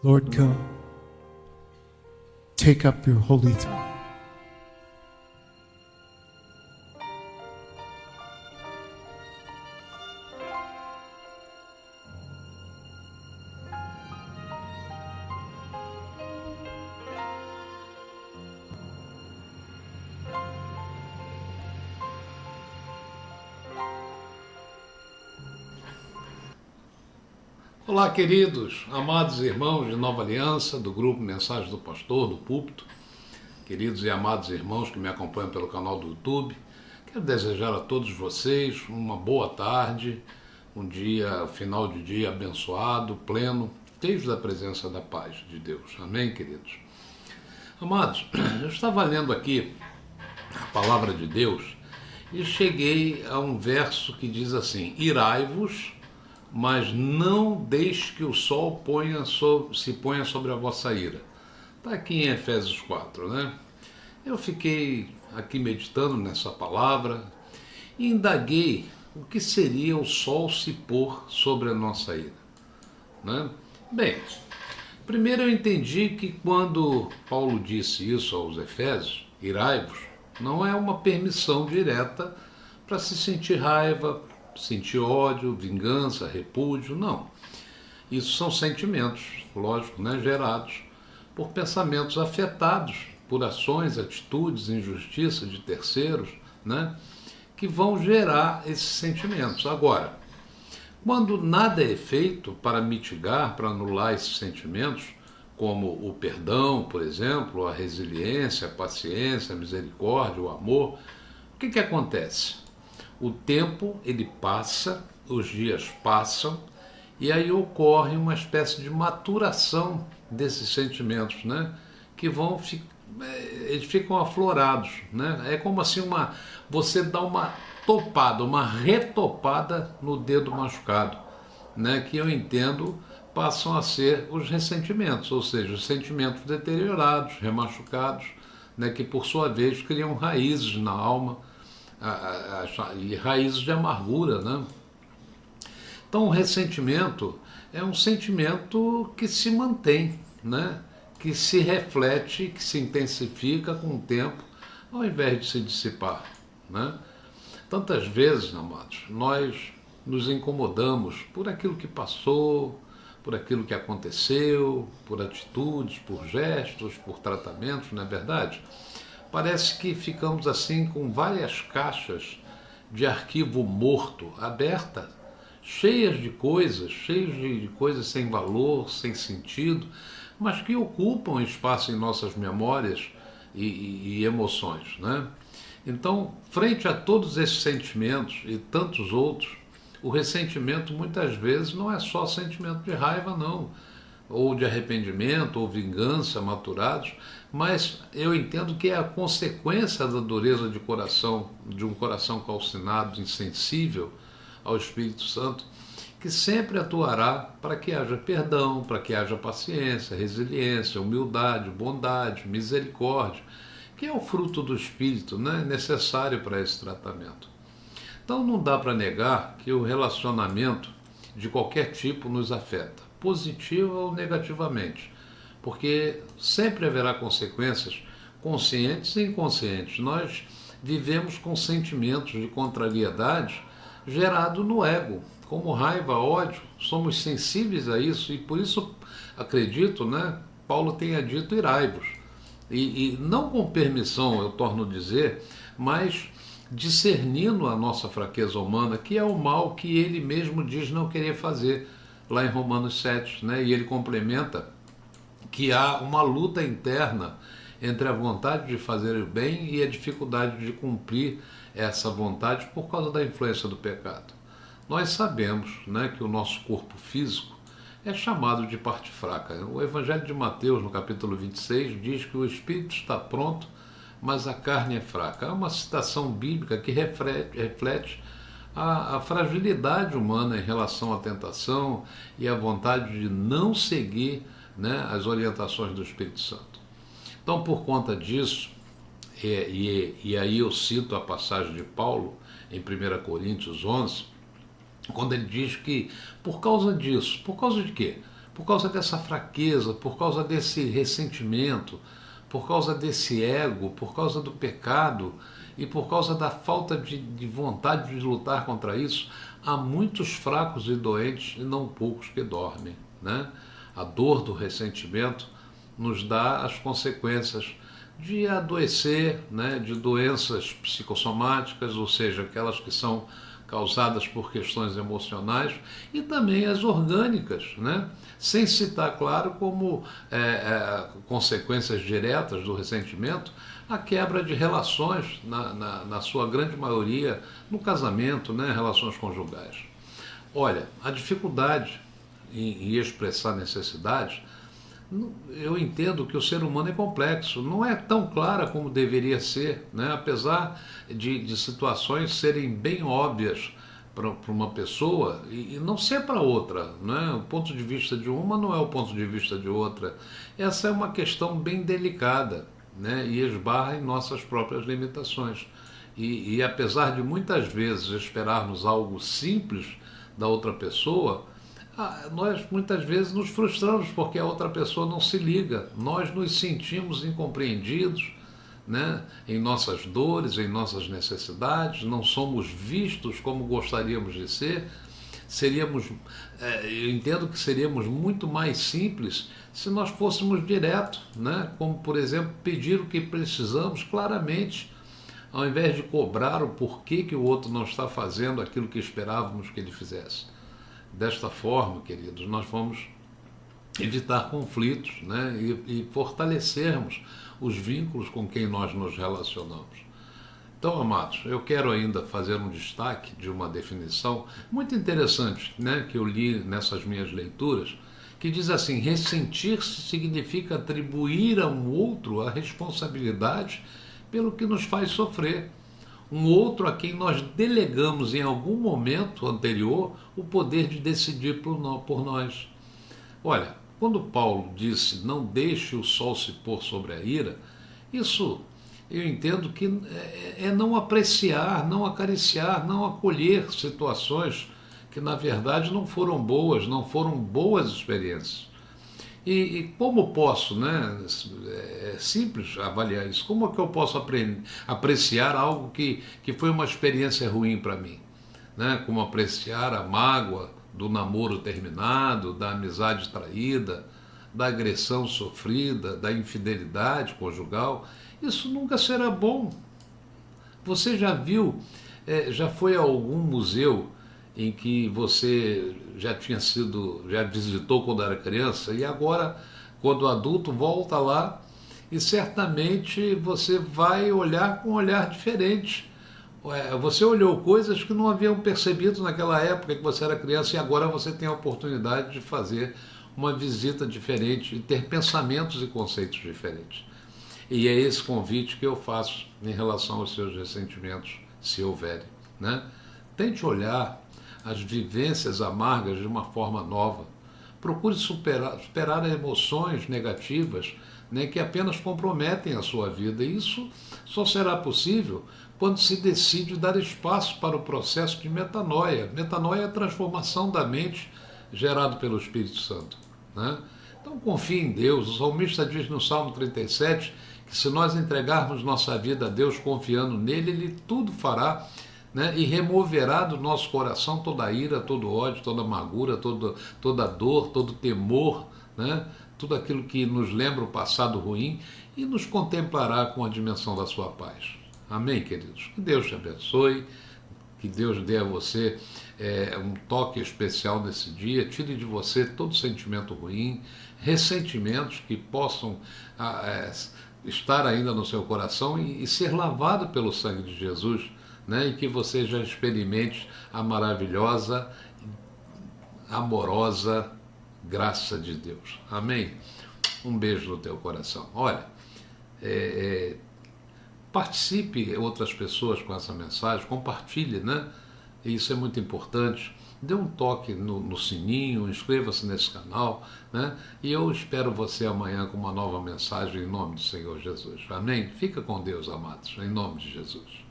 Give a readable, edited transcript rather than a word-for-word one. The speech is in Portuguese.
Lord, come. Take up your holy throne. Olá, queridos, amados irmãos de Nova Aliança, do grupo Mensagem do Pastor, do Púlpito, queridos e amados irmãos que me acompanham pelo canal do YouTube, quero desejar a todos vocês uma boa tarde, um dia, final de dia abençoado, pleno, cheio da presença da paz de Deus. Amém, queridos? Amados, eu estava lendo aqui a palavra de Deus e cheguei a um verso que diz assim: irai-vos, mas não deixe que o sol se ponha sobre a vossa ira. Está aqui em Efésios 4, né? Eu fiquei aqui meditando nessa palavra e indaguei o que seria o sol se pôr sobre a nossa ira, né? Bem, primeiro eu entendi que quando Paulo disse isso aos Efésios, irai-vos, não é uma permissão direta para se sentir raiva, sentir ódio, vingança, repúdio, não. Isso são sentimentos, lógico, né, gerados por pensamentos afetados por ações, atitudes, injustiça de terceiros, né, que vão gerar esses sentimentos. Agora, quando nada é feito para mitigar, para anular esses sentimentos, como o perdão, por exemplo, a resiliência, a paciência, a misericórdia, o amor, o que acontece? O tempo, ele passa, os dias passam, e aí ocorre uma espécie de maturação desses sentimentos, né? Que eles ficam aflorados, né? É como assim você dá uma topada, uma retopada no dedo machucado, né? Que eu entendo passam a ser os ressentimentos, ou seja, os sentimentos deteriorados, remachucados, né? Que por sua vez criam raízes na alma, e raízes de amargura, né? Então o ressentimento é um sentimento que se mantém, né? Que se reflete, que se intensifica com o tempo, ao invés de se dissipar, né? Tantas vezes, amados, nós nos incomodamos por aquilo que passou, por aquilo que aconteceu, por atitudes, por gestos, por tratamentos, não é verdade? Parece que ficamos assim com várias caixas de arquivo morto, abertas, cheias de coisas sem valor, sem sentido, mas que ocupam espaço em nossas memórias e emoções, né? Então, frente a todos esses sentimentos e tantos outros, o ressentimento muitas vezes não é só sentimento de raiva, não, ou de arrependimento, ou vingança maturados, mas eu entendo que é a consequência da dureza de coração, de um coração calcinado, insensível ao Espírito Santo, que sempre atuará para que haja perdão, para que haja paciência, resiliência, humildade, bondade, misericórdia, que é o fruto do Espírito, né, necessário para esse tratamento. Então não dá para negar que o relacionamento de qualquer tipo nos afeta, positiva ou negativamente, porque sempre haverá consequências conscientes e inconscientes. Nós vivemos com sentimentos de contrariedade gerados no ego, como raiva, ódio, somos sensíveis a isso e por isso acredito, né, Paulo tenha dito irai-vos, e não com permissão, eu torno a dizer, mas discernindo a nossa fraqueza humana, que é o mal que ele mesmo diz não querer fazer, lá em Romanos 7, né? E ele complementa que há uma luta interna entre a vontade de fazer o bem e a dificuldade de cumprir essa vontade por causa da influência do pecado. Nós sabemos, né, que o nosso corpo físico é chamado de parte fraca. O Evangelho de Mateus, no capítulo 26, diz que o espírito está pronto, mas a carne é fraca. É uma citação bíblica que reflete a fragilidade humana em relação à tentação e a vontade de não seguir, né, as orientações do Espírito Santo. Então, por conta disso, e aí eu cito a passagem de Paulo em 1 Coríntios 11, quando ele diz que por causa disso, por causa de quê? por causa dessa fraqueza, por causa desse ressentimento, por causa desse ego, por causa do pecado e por causa da falta de vontade de lutar contra isso, há muitos fracos e doentes e não poucos que dormem, né? A dor do ressentimento nos dá as consequências de adoecer, né, de doenças psicossomáticas, ou seja, aquelas que são causadas por questões emocionais, e também as orgânicas, né? Sem citar, claro, como consequências diretas do ressentimento, a quebra de relações, na sua grande maioria, no casamento, né? Relações conjugais. Olha, a dificuldade em expressar necessidades, eu entendo que o ser humano é complexo, não é tão clara como deveria ser, né? Apesar de situações serem bem óbvias para uma pessoa e não ser para outra, né? O ponto de vista de uma não é o ponto de vista de outra. Essa é uma questão bem delicada, né? E esbarra em nossas próprias limitações. E apesar de muitas vezes esperarmos algo simples da outra pessoa, nós muitas vezes nos frustramos porque a outra pessoa não se liga. Nós nos sentimos incompreendidos, né, em nossas dores, em nossas necessidades, não somos vistos como gostaríamos de ser. Eu entendo que seríamos muito mais simples se nós fôssemos direto, né, como por exemplo pedir o que precisamos claramente, ao invés de cobrar o porquê que o outro não está fazendo aquilo que esperávamos que ele fizesse. Desta forma, queridos, nós vamos evitar conflitos, né, e fortalecermos os vínculos com quem nós nos relacionamos. Então, amados, eu quero ainda fazer um destaque de uma definição muito interessante, né, que eu li nessas minhas leituras, que diz assim: ressentir-se significa atribuir a um outro a responsabilidade pelo que nos faz sofrer. Um outro a quem nós delegamos em algum momento anterior o poder de decidir por nós. Olha, quando Paulo disse não deixe o sol se pôr sobre a ira, isso eu entendo que é não apreciar, não acariciar, não acolher situações que na verdade não foram boas experiências. E como posso, né? É simples avaliar isso. Como é que eu posso apreciar algo que foi uma experiência ruim para mim? Né? Como apreciar a mágoa do namoro terminado, da amizade traída, da agressão sofrida, da infidelidade conjugal. Isso nunca será bom. Você já viu, já foi a algum museu em que você já visitou quando era criança e agora, quando adulto, volta lá e certamente você vai olhar com um olhar diferente. Você olhou coisas que não haviam percebido naquela época que você era criança e agora você tem a oportunidade de fazer uma visita diferente e ter pensamentos e conceitos diferentes. E é esse convite que eu faço em relação aos seus ressentimentos, se houverem, né? Tente olhar as vivências amargas de uma forma nova. Procure superar emoções negativas, né, que apenas comprometem a sua vida. E isso só será possível quando se decide dar espaço para o processo de metanoia. Metanoia é a transformação da mente gerado pelo Espírito Santo, né? Então confie em Deus. O salmista diz no Salmo 37 que se nós entregarmos nossa vida a Deus confiando nele, Ele tudo fará, né, e removerá do nosso coração toda a ira, todo ódio, toda amargura, toda dor, todo temor, né, tudo aquilo que nos lembra o passado ruim e nos contemplará com a dimensão da sua paz. Amém, queridos? Que Deus te abençoe, que Deus dê a você um toque especial nesse dia, tire de você todo sentimento ruim, ressentimentos que possam estar ainda no seu coração e ser lavado pelo sangue de Jesus, né? E que você já experimente a maravilhosa, amorosa graça de Deus. Amém? Um beijo no teu coração. Olha, participe outras pessoas com essa mensagem, compartilhe, né? Isso é muito importante. Dê um toque no sininho, inscreva-se nesse canal, né? E eu espero você amanhã com uma nova mensagem em nome do Senhor Jesus. Amém? Fica com Deus, amados, em nome de Jesus.